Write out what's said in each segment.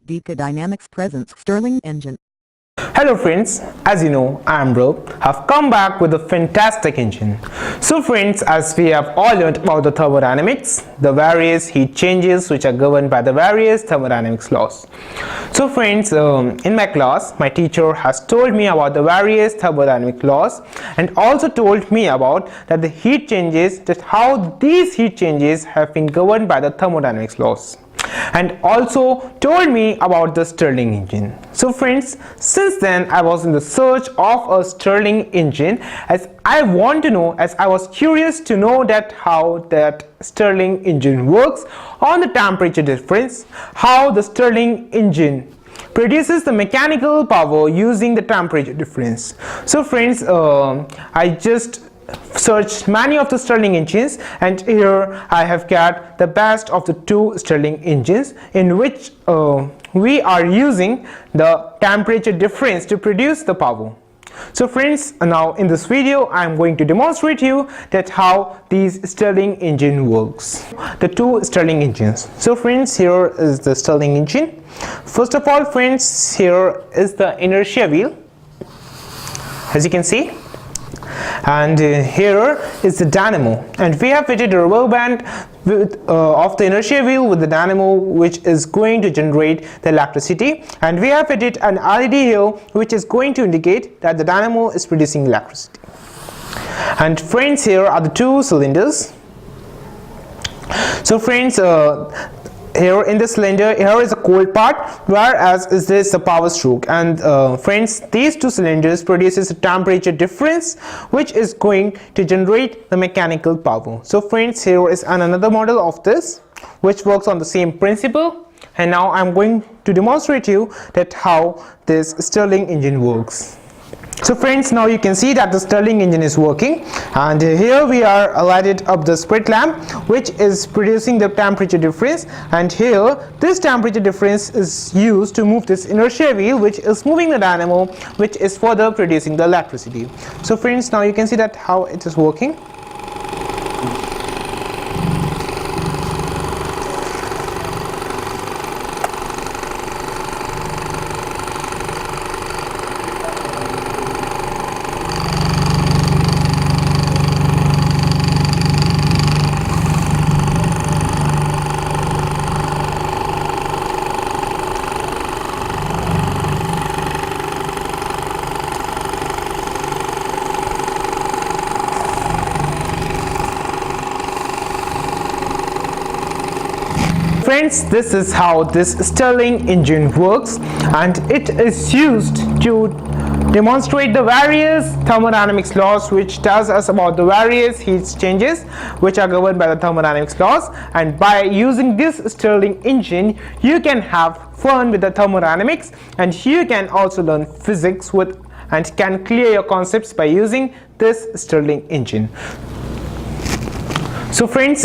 DC Dynamics presents Stirling engine. Hello friends, as you know, I am Bro, have come back with a fantastic engine. So friends, as we have all learned about the thermodynamics, the various heat changes which are governed by the various thermodynamics laws. So friends, in my class, my teacher has told me about the various thermodynamic laws and also told me about that the heat changes, that how these heat changes have been governed by the thermodynamics laws, and also told me about the Stirling engine. So friends, since then I was in the search of a Stirling engine, as I was curious to know that how that Stirling engine works on the temperature difference, how the Stirling engine produces the mechanical power using the temperature difference. So friends, I just searched many of the Stirling engines, and here I have got the best of the two Stirling engines in which we are using the temperature difference to produce the power. So friends, now in this video I am going to demonstrate you that how these Stirling engine works, the two Stirling engines. So friends, here is the Stirling engine. First of all friends, here is the inertia wheel, as you can see, and here is the dynamo, and we have fitted a rubber band of the inertia wheel with the dynamo, which is going to generate the electricity, and we have fitted an LED here which is going to indicate that the dynamo is producing electricity. And friends, here are the two cylinders. So friends, here in the cylinder, here is a cold part, whereas is this the power stroke, and friends, these two cylinders produces a temperature difference which is going to generate the mechanical power. So friends, here is another model of this which works on the same principle, and now I'm going to demonstrate you that how this Stirling engine works. So friends, now you can see that the Stirling engine is working, and here we are lighted up the spirit lamp which is producing the temperature difference, and here this temperature difference is used to move this inertia wheel which is moving the dynamo, which is further producing the electricity. So friends, now you can see that how it is working. Friends, this is how this Stirling engine works, and it is used to demonstrate the various thermodynamics laws, which tells us about the various heat changes which are governed by the thermodynamics laws. And by using this Stirling engine, you can have fun with the thermodynamics, and you can also learn physics with and can clear your concepts by using this Stirling engine. So friends,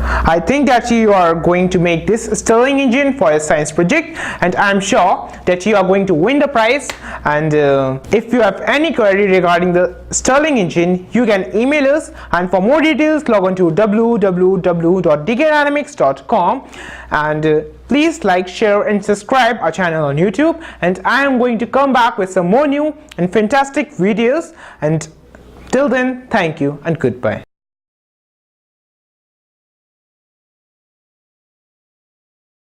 I think that you are going to make this Stirling engine for a science project, and I am sure that you are going to win the prize. And if you have any query regarding the Stirling engine, you can email us, and for more details log on to www.dkdynamics.com, and please like, share and subscribe our channel on YouTube, and I am going to come back with some more new and fantastic videos. And till then, thank you and goodbye.